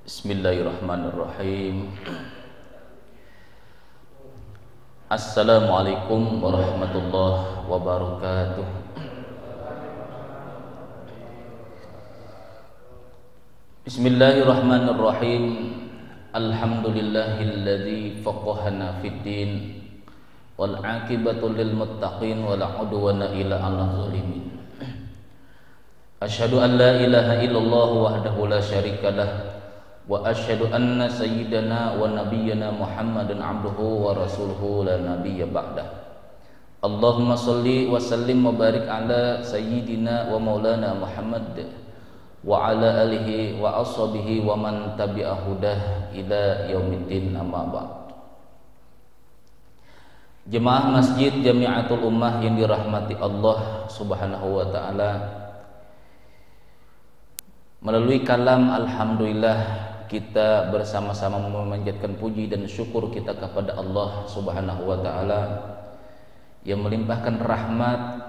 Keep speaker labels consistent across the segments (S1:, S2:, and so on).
S1: Bismillahirrahmanirrahim. Assalamualaikum warahmatullahi wabarakatuh. Bismillahirrahmanirrahim. Alhamdulillahilladzi faqahana fid din wal 'aqibatu lil muttaqin wala 'udwana illa 'alal zalimin. Asyhadu an la ilaha illallah wahdahu la syarikalah wa asyhadu anna sayyidana wa nabiyyana Muhammadan abduhu wa rasuluhu la nabiyya ba'dah. Allahumma salli wa sallim wa barik ala sayyidina wa maulana Muhammad wa ala alihi wa ashabihi wa man tabi'a hudah ila yaumiddin, amma ba'd. Jemaah Masjid Jami'atul Ummah yang dirahmati Allah Subhanahu wa taala, melalui kalam alhamdulillah kita bersama-sama memanjatkan puji dan syukur kita kepada Allah Subhanahu wa taala yang melimpahkan rahmat,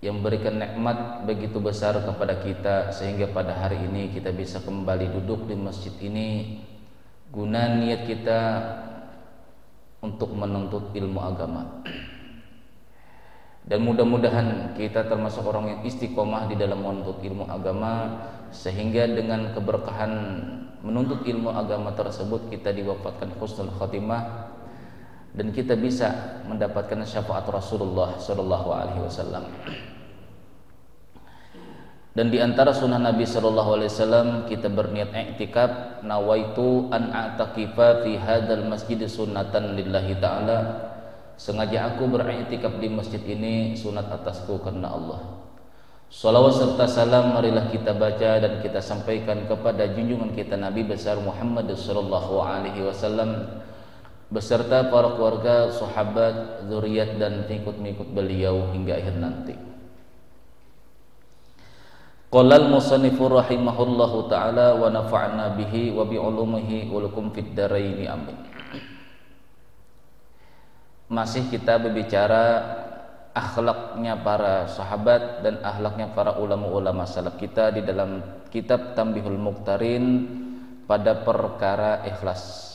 S1: yang memberikan nikmat begitu besar kepada kita sehingga pada hari ini kita bisa kembali duduk di masjid ini guna niat kita untuk menuntut ilmu agama. Dan mudah-mudahan kita termasuk orang yang istiqomah di dalam menuntut ilmu agama, sehingga dengan keberkahan menuntut ilmu agama tersebut kita diwafatkan husnul khatimah dan kita bisa mendapatkan syafaat Rasulullah sallallahu alaihi wasallam. Dan di antara sunnah Nabi sallallahu alaihi wasallam kita berniat i'tikaf, nawaitu an a'takifa fi hadzal masjid sunnatan lillahi ta'ala. Sengaja aku beriktikaf di masjid ini sunat atasku karena Allah. Salawat serta salam marilah kita baca dan kita sampaikan kepada junjungan kita Nabi besar Muhammad sallallahu alaihi wasallam beserta para keluarga, sahabat, zuriat dan pengikut-pengikut beliau hingga akhir nanti. Qala al-musannifu rahimahullahu taala wa nafa'na bihi wa bi ulumihi wa lakum fid dharain, amin. Masih kita berbicara akhlaknya para sahabat dan akhlaknya para ulama-ulama salaf kita di dalam kitab Tanbihul Muqtarin pada perkara ikhlas.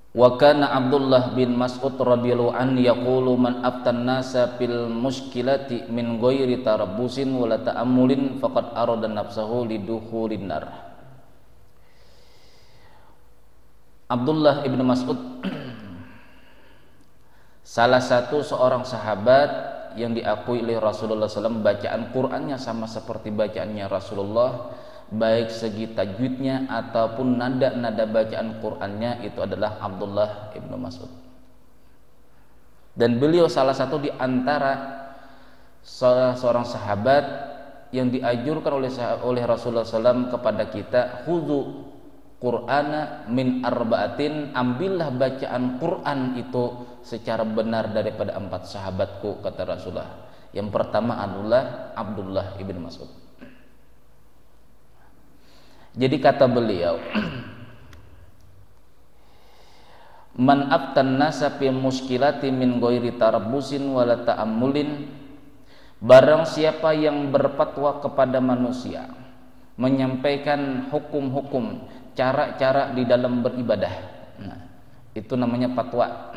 S1: Wa kana Abdullah bin Mas'ud radhiyallahu an yaqulu man aftan nasa fil muskilati min ghairi tarabbusin wala ta'ammulin faqad arada nafsahu lidukhulin nar. Abdullah ibn Mas'ud salah satu seorang sahabat yang diakui oleh Rasulullah SAW bacaan Qur'annya sama seperti bacaannya Rasulullah, baik segi tajwidnya ataupun nada-nada bacaan Qur'annya itu adalah Abdullah ibnu Mas'ud. Dan beliau salah satu di antara seorang sahabat yang dianjurkan oleh Rasulullah SAW kepada kita, khudhu Qur'ana min arba'atin, ambillah bacaan Qur'an itu secara benar daripada 4 sahabatku, kata Rasulullah. Yang pertama adalah Abdullah ibnu Mas'ud. Jadi kata beliau, man aftan nasa fi muskilati min ghairi tarabbusin wala ta'ammulin, barang siapa yang berfatwa kepada manusia, menyampaikan hukum-hukum, cara-cara di dalam beribadah. Nah, itu namanya fatwa.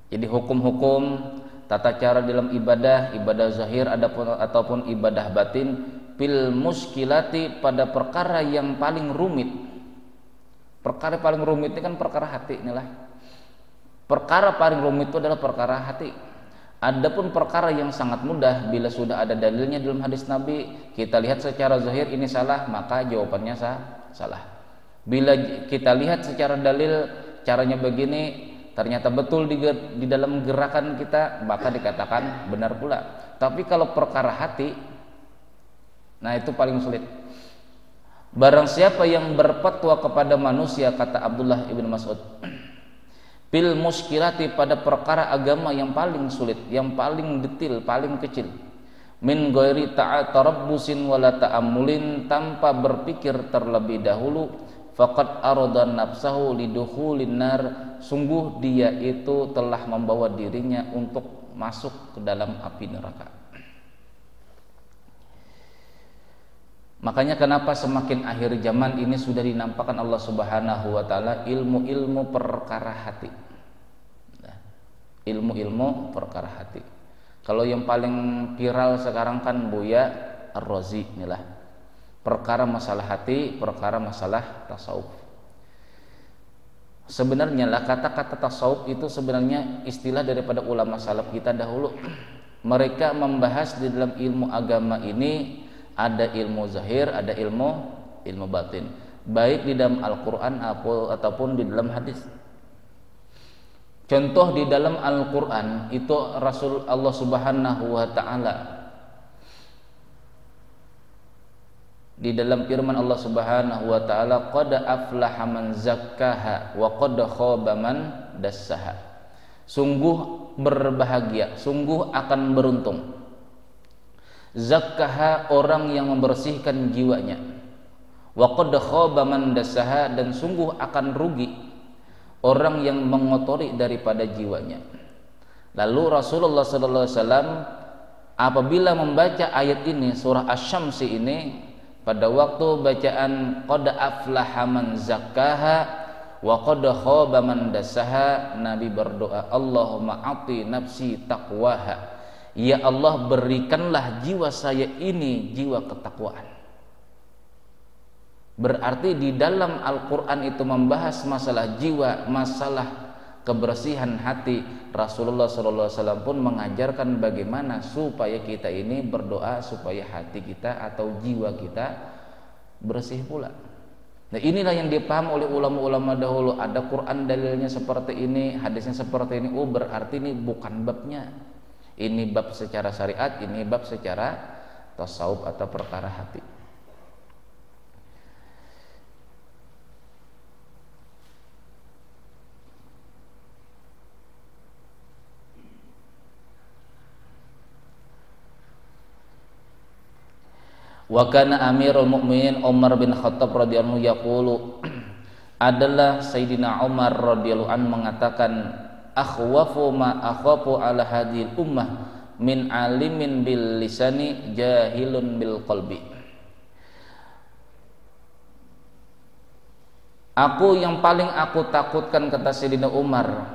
S1: Jadi hukum-hukum, tata cara dalam ibadah, ibadah zahir ataupun ibadah batin, fil muskilati, pada perkara yang paling rumit. Perkara paling rumit ini kan perkara hati inilah. Perkara paling rumit itu adalah perkara hati. Adapun perkara yang sangat mudah bila sudah ada dalilnya dalam hadis Nabi, kita lihat secara zahir ini salah, maka jawabannya salah. Bila kita lihat secara dalil caranya begini, ternyata betul di dalam gerakan kita, maka dikatakan benar pula. Tapi kalau perkara hati, nah itu paling sulit. Barang siapa yang berfatwa kepada manusia, kata Abdullah ibn Mas'ud, bil muskilati, pada perkara agama yang paling sulit, yang paling detil, paling kecil, min ghairi tarabbusin wala ta'ammulin, tanpa berpikir terlebih dahulu, faqad arada nafsahu lidukhulin nar, sungguh dia itu telah membawa dirinya untuk masuk ke dalam api neraka. Makanya kenapa semakin akhir zaman ini sudah dinampakkan Allah Subhanahu wa taala ilmu-ilmu perkara hati. Ilmu-ilmu perkara hati. Kalau yang paling viral sekarang kan Buya Ar-Razi inilah. Perkara masalah hati, perkara masalah tasawuf. Sebenarnya lah kata-kata tasawuf itu sebenarnya istilah daripada ulama salaf kita dahulu. Mereka membahas di dalam ilmu agama ini ada ilmu zahir, ada ilmu batin, baik di dalam Al-Qur'an ataupun di dalam hadis. Contoh di dalam Al-Qur'an itu Rasul Allah Subhanahu wa taala di dalam firman Allah Subhanahu wa taala, qad aflaha man zakkaha wa qad khaba man dassaha. Sungguh berbahagia, sungguh akan beruntung. Zakkaha, orang yang membersihkan jiwanya. Wa qad khaba man dassaha, dan sungguh akan rugi orang yang mengotori daripada jiwanya. Lalu Rasulullah sallallahu alaihi wasallam apabila membaca ayat ini, surah Asy-Syamsi ini, pada waktu bacaan qad aflaha man zakkaha wa qad khaba man dassaha, Nabi berdoa, Allahumma ati nafsi taqwaha, ya Allah berikanlah jiwa saya ini jiwa ketakwaan. Berarti di dalam Al-Qur'an itu membahas masalah jiwa, masalah kebersihan hati. Rasulullah SAW pun mengajarkan bagaimana supaya kita ini berdoa supaya hati kita atau jiwa kita bersih pula. Nah, inilah yang dipaham oleh ulama-ulama dahulu. Ada Quran dalilnya seperti ini, hadisnya seperti ini. Oh, berarti ini bukan babnya. Ini bab secara syariat, ini bab secara tasawuf atau perkara hati. Wa kana Amirul Mukminin Umar bin Khattab radhiyallahu yaqulu, adalah Sayyidina Umar radhiyallahu an mengatakan, akhwafu ma akhafu ala hadhil ummah min alimin bil lisani jahilun bil qalbi. Aku yang paling aku takutkan, kata Sayyidina Umar,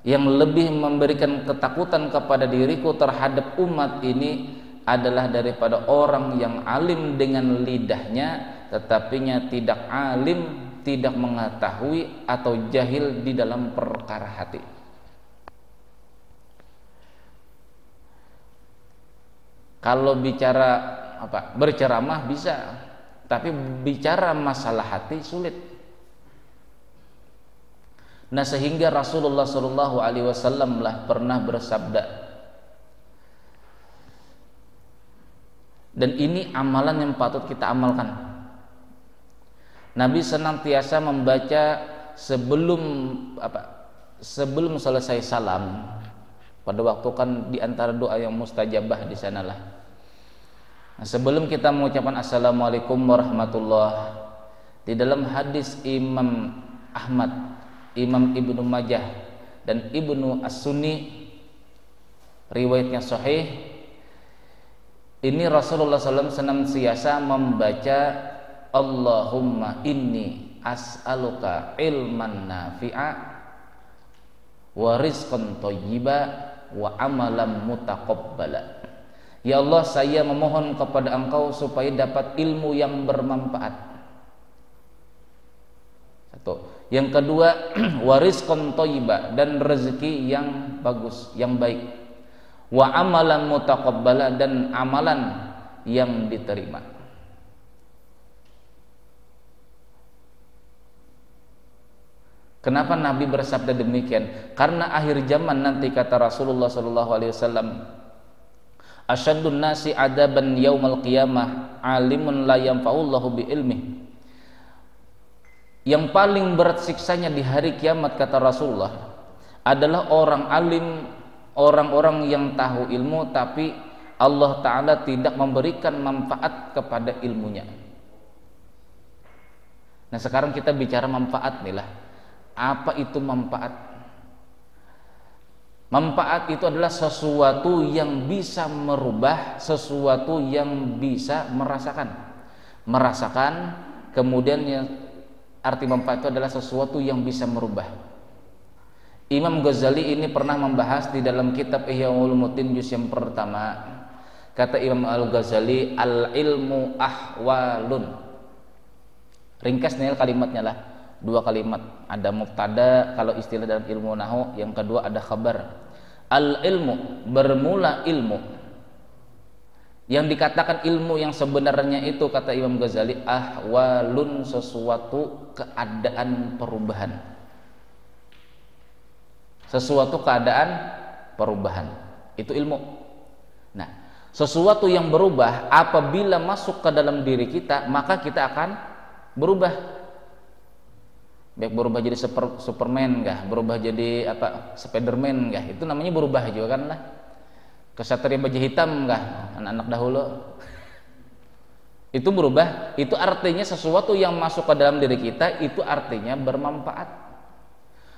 S1: yang lebih memberikan ketakutan kepada diriku terhadap umat ini adalah daripada orang yang alim dengan lidahnya tetapinya tidak alim, tidak mengetahui atau jahil di dalam perkara hati. Kalau bicara berceramah bisa, tapi bicara masalah hati sulit. Nah, sehingga Rasulullah SAW lah pernah bersabda, dan ini amalan yang patut kita amalkan. Nabi senantiasa membaca sebelum selesai salam. Pada waktu kan di antara doa yang mustajabah di sanalah. Nah, sebelum kita mengucapkan assalamualaikum warahmatullah, di dalam hadis Imam Ahmad, Imam Ibnu Majah dan Ibnu As-Sunni, riwayatnya sahih, ini Rasulullah SAW senantiasa membaca Allahumma inni as'aluka ilman nafi'a wa rizqan thayyiba wa amalan mutaqabbala. Ya Allah, saya memohon kepada Engkau supaya dapat ilmu yang bermanfaat. Satu. Yang kedua, wa rizqan thayyiba, dan rezeki yang bagus, yang baik. Wa amalan mutaqabbala, dan amalan yang diterima. Kenapa Nabi bersabda demikian? Karena akhir zaman nanti, kata Rasulullah SAW, asyaddun nasi adaban yaumal qiyamah alimun la yanfa'ullahu bi ilmih. Yang paling berat siksanya di hari kiamat, kata Rasulullah, adalah orang alim, orang-orang yang tahu ilmu tapi Allah Ta'ala tidak memberikan manfaat kepada ilmunya. Nah sekarang kita bicara manfaat nih lah. Apa itu manfaat? Manfaat itu adalah sesuatu yang bisa merubah, sesuatu yang bisa merasakan, kemudian yang arti manfaat itu adalah sesuatu yang bisa merubah. Imam Ghazali ini pernah membahas di dalam kitab Ihya Ulumuddin juz yang pertama. Kata Imam Al-Ghazali, al-ilmu ahwalun. Ringkasnya kalimatnya lah, 2 kalimat. Ada mubtada kalau istilah dalam ilmu nahwu, yang kedua ada khabar. Al-ilmu, bermula ilmu. Yang dikatakan ilmu yang sebenarnya itu, kata Imam Ghazali, ahwalun, sesuatu keadaan perubahan. Sesuatu keadaan perubahan. Itu ilmu. Nah, sesuatu yang berubah apabila masuk ke dalam diri kita, maka kita akan berubah. Baik berubah jadi Superman kah, berubah jadi apa, Spiderman kah, itu namanya berubah juga kan lah. Kesatria baju hitam kah, anak-anak dahulu itu berubah. Itu artinya sesuatu yang masuk ke dalam diri kita itu artinya bermanfaat.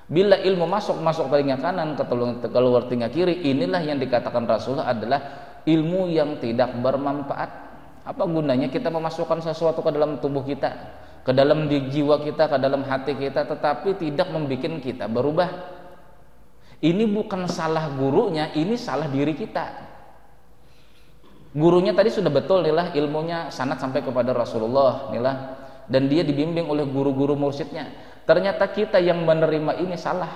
S1: Bila ilmu masuk telinga kanan, keluar telinga kiri, inilah yang dikatakan Rasulullah adalah ilmu yang tidak bermanfaat. Apa gunanya kita memasukkan sesuatu ke dalam tubuh kita, ke dalam jiwa kita, ke dalam hati kita, tetapi tidak membuat kita berubah? Ini bukan salah gurunya, ini salah diri kita. Gurunya tadi sudah betul nih, ilmunya sanad sampai kepada Rasulullah nih, dan dia dibimbing oleh guru-guru mursyidnya. Ternyata kita yang menerima ini salah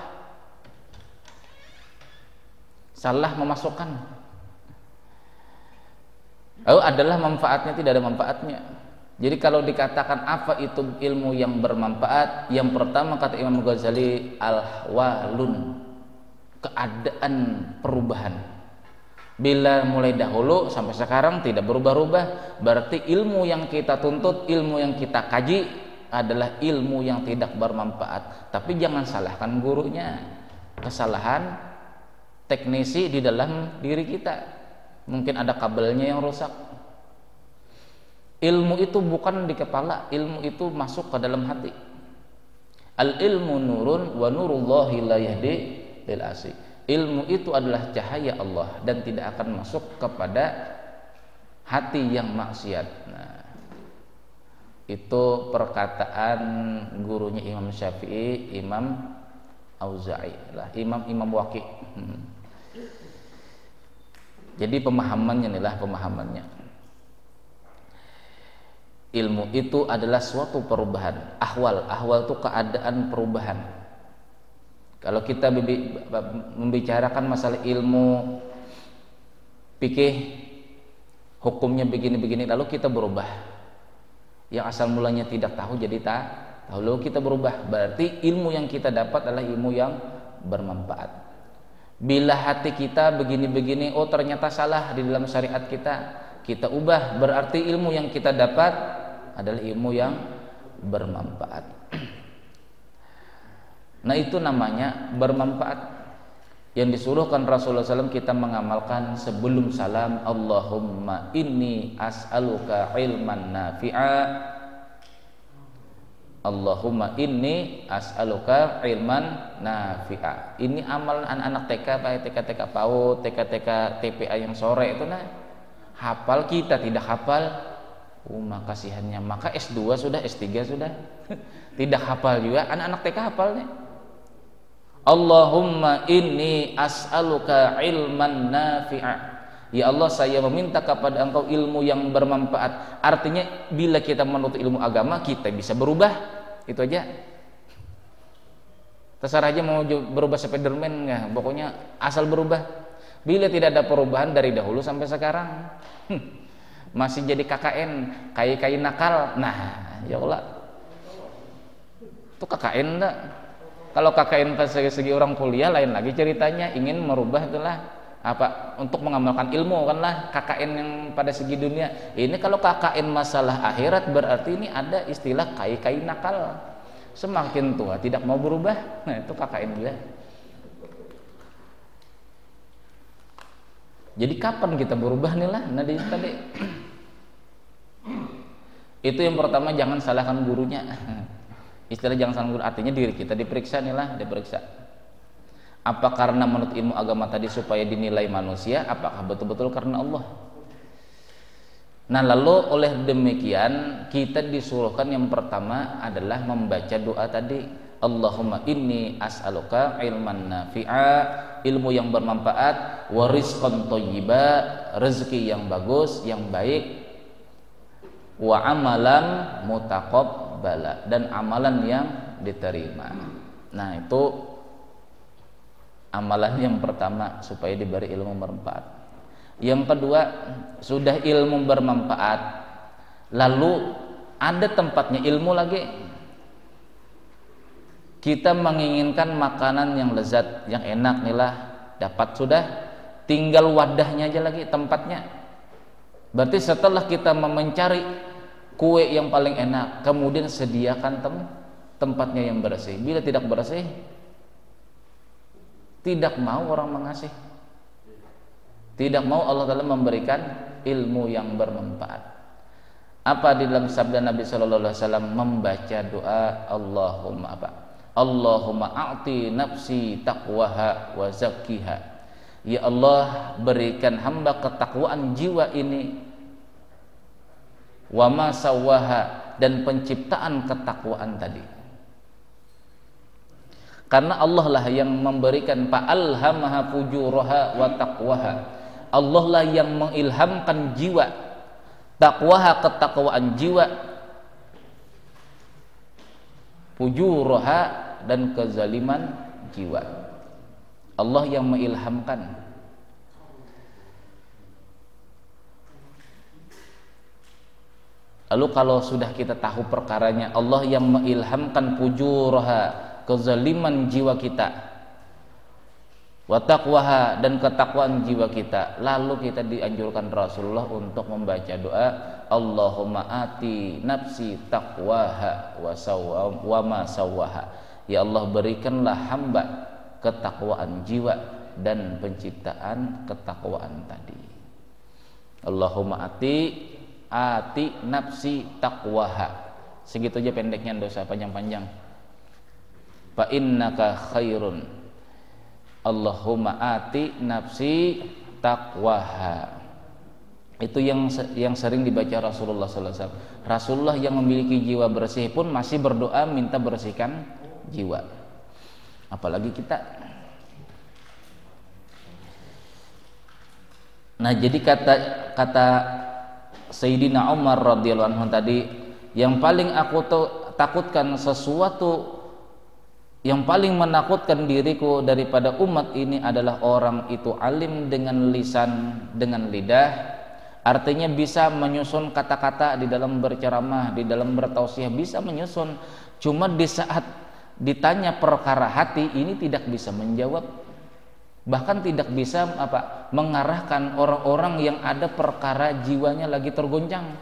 S1: memasukkan. Lalu adalah manfaatnya, tidak ada manfaatnya. Jadi kalau dikatakan apa itu ilmu yang bermanfaat, yang pertama kata Imam Ghazali, al-ahwalun, keadaan perubahan. Bila mulai dahulu sampai sekarang tidak berubah-ubah, berarti ilmu yang kita tuntut, ilmu yang kita kaji adalah ilmu yang tidak bermanfaat. Tapi jangan salahkan gurunya, kesalahan teknisi di dalam diri kita. Mungkin ada kabelnya yang rusak. Ilmu itu bukan di kepala, ilmu itu masuk ke dalam hati. Al ilmu nurun wa nurullahi la yahdi lil asi. Ilmu itu adalah cahaya Allah dan tidak akan masuk kepada hati yang maksiat. Nah, itu perkataan gurunya Imam Syafi'i, Imam Auza'i lah, Imam Waqi'. Jadi pemahamannya inilah pemahamannya. Ilmu itu adalah suatu perubahan. Ahwal itu keadaan perubahan. Kalau kita membicarakan masalah ilmu fikih, hukumnya begini-begini, lalu kita berubah. Yang asal mulanya tidak tahu jadi tahu, lalu kita berubah. Berarti ilmu yang kita dapat adalah ilmu yang bermanfaat. Bila hati kita begini-begini, oh ternyata salah di dalam syariat kita ubah, berarti ilmu yang kita dapat adalah ilmu yang bermanfaat. Nah itu namanya bermanfaat. Yang disuruhkan Rasulullah SAW kita mengamalkan sebelum salam, Allahumma inni as'aluka ilman nafi'a. Allahumma inni as'aluka ilman nafi'a. Ini amalan anak-anak TK, TK PAUD, TK TPA yang sore itu hafal, kita tidak hafal. Kasihannya. Maka S2 sudah, S3 sudah tidak hafal juga, anak-anak TK hafalnya. Allahumma inni as'aluka ilman nafi'a. Ya Allah, saya meminta kepada Engkau ilmu yang bermanfaat. Artinya bila kita menuntut ilmu agama, kita bisa berubah. Itu aja. Terserah aja mau berubah Spiderman nggak, pokoknya asal berubah. Bila tidak ada perubahan dari dahulu sampai sekarang, masih jadi KKN, kai nakal. Nah, ya Allah, itu KKN enggak? Kalau KKN segi orang kuliah lain lagi ceritanya, ingin merubah itulah apa untuk mengamalkan ilmu kan lah KKN yang pada segi dunia. Ini kalau KKN masalah akhirat berarti ini ada istilah kai nakal. Semakin tua tidak mau berubah. Nah, itu KKN juga. Jadi kapan kita berubah nih lah? Nah, tadi itu yang pertama, jangan salahkan gurunya. Istilah jangan salah guru artinya diri kita diperiksa nih lah, diperiksa. Apa karena menurut ilmu agama tadi supaya dinilai manusia, apakah betul-betul karena Allah? Nah, lalu oleh demikian kita disuruhkan yang pertama adalah membaca doa tadi, Allahumma inni as'aluka ilman nafi'a, ilmu yang bermanfaat, wa rizqan thayyiba, rezeki yang bagus, yang baik, wa amalan mutaqabbala, dan amalan yang diterima. Nah, itu amalan yang pertama supaya diberi ilmu bermanfaat. Yang kedua, sudah ilmu bermanfaat, lalu ada tempatnya ilmu lagi. Kita menginginkan makanan yang lezat, yang enak nih lah, dapat sudah, tinggal wadahnya aja lagi, tempatnya. Berarti setelah kita mencari kue yang paling enak, kemudian sediakan tempatnya yang bersih. Bila tidak bersih, tidak mau orang mengasih, tidak mau Allah Ta'ala memberikan ilmu yang bermanfaat. Apa di dalam sabda Nabi Sallallahu Alaihi Wasallam membaca doa Allahumma apa? Allahumma a'ti nafsi taqwaha wa zakkiha. Ya Allah, berikan hamba ketakwaan jiwa ini, wa ma sawwaha, dan penciptaan ketakwaan tadi. Karena Allah lah yang memberikan, fa'alhamaha fujuraha wa taqwaha. Allah lah yang mengilhamkan jiwa, takwaha, ketakwaan jiwa, fujuraha, dan kezaliman jiwa. Allah yang mengilhamkan. Lalu kalau sudah kita tahu perkaranya, Allah yang mengilhamkan fujuraha, kezaliman jiwa kita, wa taqwaha, dan ketakwaan jiwa kita, lalu kita dianjurkan Rasulullah untuk membaca doa Allahumma ati nafsi taqwaha wa ma sawwaha. Ya Allah, berikanlah hamba ketakwaan jiwa dan penciptaan ketakwaan tadi. Allahumma ati nafsi taqwaha. Segitu aja pendeknya, dosa panjang-panjang. Fa innaka khairun. Allahumma ati nafsi taqwaha. Itu yang sering dibaca Rasulullah SAW. Rasulullah yang memiliki jiwa bersih pun masih berdoa minta bersihkan jiwa, apalagi kita. Nah, jadi kata Sayyidina Umar radhiyallahu anhu tadi, yang paling aku takutkan, sesuatu yang paling menakutkan diriku daripada umat ini adalah orang itu alim dengan lisan, dengan lidah, artinya bisa menyusun kata-kata di dalam berceramah, di dalam bertausiah bisa menyusun, cuma di saat ditanya perkara hati ini tidak bisa menjawab, bahkan tidak bisa mengarahkan orang-orang yang ada perkara jiwanya lagi tergoncang.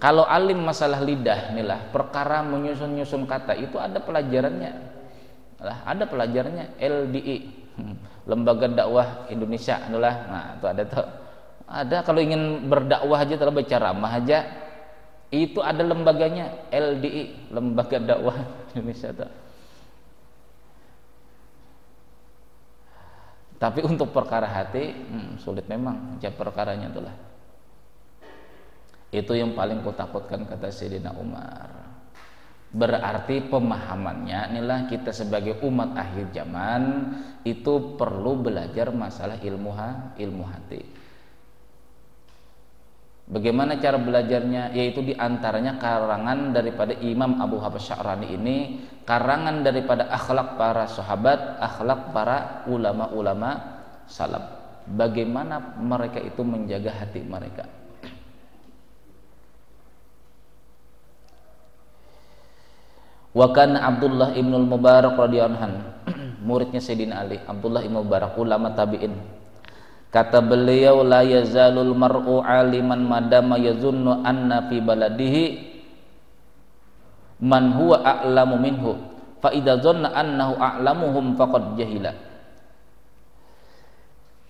S1: Kalau alim masalah lidah inilah, perkara menyusun kata itu ada pelajarannya. Ada pelajarannya, LDI, Lembaga Dakwah Indonesia inilah. Nah, itu ada tuh. Ada kalau ingin berdakwah aja, terus berceramah aja, itu ada lembaganya, LDI, Lembaga Dakwah Indonesia tuh. Tapi untuk perkara hati sulit memang, jawab perkaranya itulah. Itu yang paling kutakutkan, kata Sayyidina Umar. Berarti pemahamannya inilah, kita sebagai umat akhir zaman itu perlu belajar masalah ilmu hati. Bagaimana cara belajarnya? Yaitu diantaranya karangan daripada Imam Abu Habs Sya'rani ini, karangan daripada akhlak para sahabat, akhlak para ulama-ulama salaf. Bagaimana mereka itu menjaga hati mereka. Wa kana Abdullah ibnul Mubarak radhiyallahu anhu, muridnya Sayyidina Ali, Abdullah ibn Mubarak, ulama tabi'in. Kata beliau, la yazalul mar'u aliman madama yazunnu anna fi baladihi man huwa a'lamu minhu, fa idza dhanna annahu a'lamuhum faqad jahila.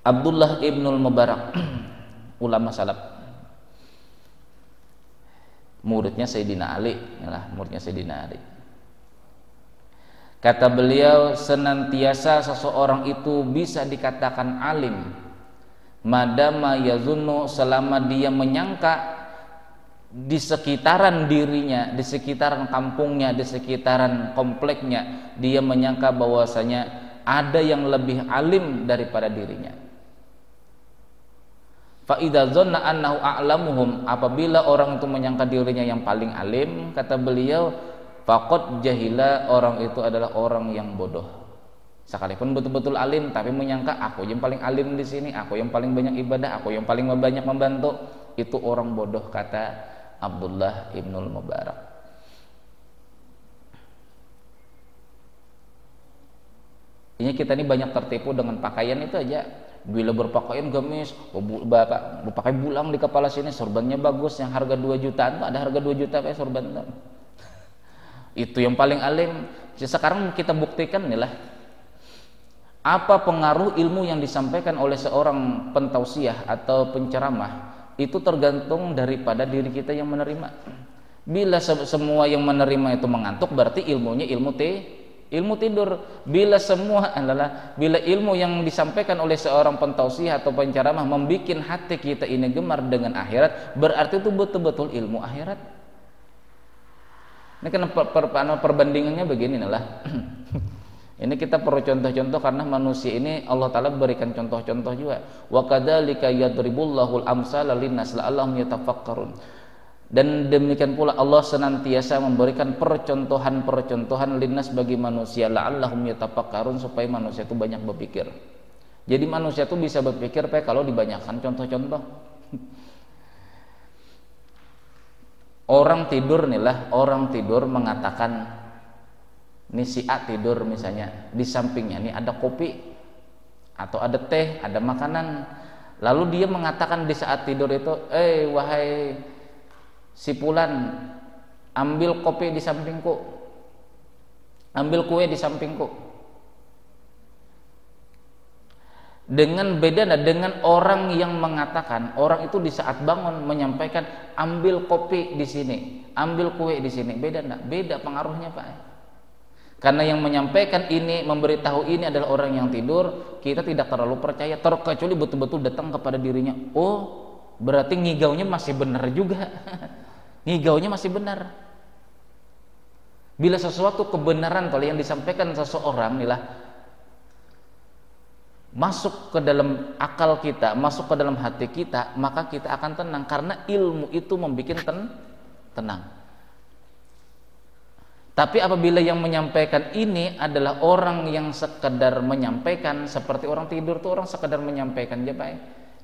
S1: Abdullah ibnul Mubarak, ulama salaf. muridnya Sayyidina Ali, yalah, muridnya Sayyidina Ali. Kata beliau, senantiasa seseorang itu bisa dikatakan alim madama yazunnu, selama dia menyangka di sekitaran dirinya, di sekitaran kampungnya, di sekitaran kompleknya, dia menyangka bahwasanya ada yang lebih alim daripada dirinya. Fa idza zanna annahu a'lamuhum, apabila orang itu menyangka dirinya yang paling alim, kata beliau, faqad jahila, orang itu adalah orang yang bodoh. Sekalipun betul-betul alim tapi menyangka aku yang paling alim di sini, aku yang paling banyak ibadah, aku yang paling banyak membantu, itu orang bodoh, kata Abdullah Ibnul Mubarak. Ini kita ini banyak tertipu dengan pakaian itu aja. Bila berpakaian gamis, pakai bulang di kepala sini, sorbannya bagus, yang harga 2 jutaan tuh, ada harga 2 juta kayak sorban tuh. Itu yang paling alim. Sekarang kita buktikan nih lah, apa pengaruh ilmu yang disampaikan oleh seorang pentausiah atau penceramah, itu tergantung daripada diri kita yang menerima. Bila semua yang menerima itu mengantuk, berarti ilmunya ilmu tidur. Bila ilmu yang disampaikan oleh seorang pentausiah atau penceramah membuat hati kita ini gemar dengan akhirat, berarti itu betul-betul ilmu akhirat. Ini kan perbandingannya begini lah. Ini kita perlu contoh-contoh karena manusia ini Allah Ta'ala berikan contoh-contoh juga. Wa kadzalika yadribullahul amsala linnas la'allahum yatafakkarun. Dan demikian pula Allah senantiasa memberikan percontohan-percontohan linnas bagi manusia la'allahum yatafakkarun, supaya manusia itu banyak berpikir. Jadi manusia itu bisa berpikir kalau dibanyakan contoh-contoh. Orang tidur nih lah, orang tidur mengatakan, ini si A tidur misalnya, di sampingnya ini ada kopi atau ada teh, ada makanan. Lalu dia mengatakan di saat tidur itu, wahai si Fulan, ambil kopi di sampingku, ambil kue di sampingku. Dengan beda dengan orang yang mengatakan, orang itu di saat bangun menyampaikan, ambil kopi di sini, ambil kue di sini. Beda enggak? Beda pengaruhnya, Pak. Karena yang menyampaikan ini, memberitahu ini adalah orang yang tidur, kita tidak terlalu percaya, terkecuali betul-betul datang kepada dirinya. Oh, berarti ngigaunya masih benar juga. Ngigaunya masih benar. Bila sesuatu kebenaran kalau yang disampaikan seseorang inilah masuk ke dalam akal kita, masuk ke dalam hati kita, maka kita akan tenang, karena ilmu itu membuat tenang. Tapi apabila yang menyampaikan ini adalah orang yang sekedar menyampaikan, seperti orang tidur tuh, orang sekedar menyampaikan aja, Pak.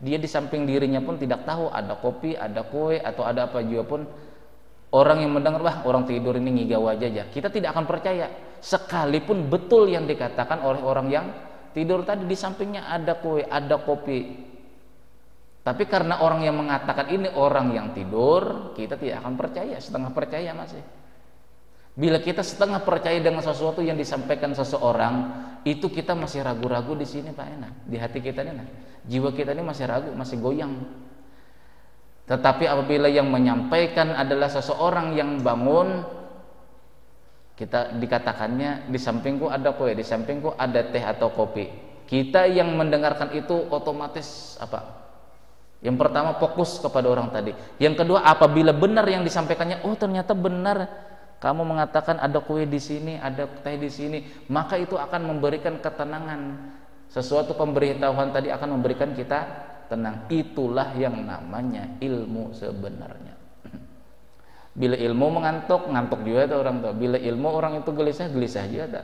S1: Dia di samping dirinya pun tidak tahu ada kopi, ada kue, atau ada apa juga pun. Orang yang mendengar, wah orang tidur ini ngigau aja. Kita tidak akan percaya, sekalipun betul yang dikatakan oleh orang yang tidur tadi, di sampingnya ada kue, ada kopi. Tapi karena orang yang mengatakan ini orang yang tidur, kita tidak akan percaya, setengah percaya masih. Bila kita setengah percaya dengan sesuatu yang disampaikan seseorang, itu kita masih ragu-ragu di sini, Pak Enak. Di hati kita ini, jiwa kita ini masih ragu, masih goyang. Tetapi apabila yang menyampaikan adalah seseorang yang bangun, kita dikatakannya di sampingku ada kue, di sampingku ada teh atau kopi. Kita yang mendengarkan itu otomatis apa? Yang pertama fokus kepada orang tadi. Yang kedua, apabila benar yang disampaikannya, oh ternyata benar. Kamu mengatakan ada kue di sini, ada teh di sini, maka itu akan memberikan ketenangan. Sesuatu pemberitahuan tadi akan memberikan kita tenang. Itulah yang namanya ilmu sebenarnya. Bila ilmu ngantuk juga ada orang tua. Bila ilmu orang itu gelisah juga ada.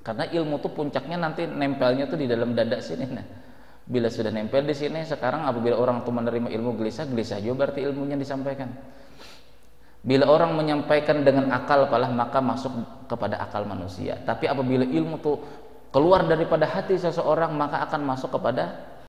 S1: Karena ilmu itu puncaknya nanti nempelnya tuh di dalam dada sini. Nah, bila sudah nempel di sini, sekarang apabila orang itu menerima ilmu gelisah juga berarti ilmunya disampaikan. Bila orang menyampaikan dengan akal maka masuk kepada akal manusia. Tapi apabila ilmu itu keluar daripada hati seseorang, maka akan masuk kepada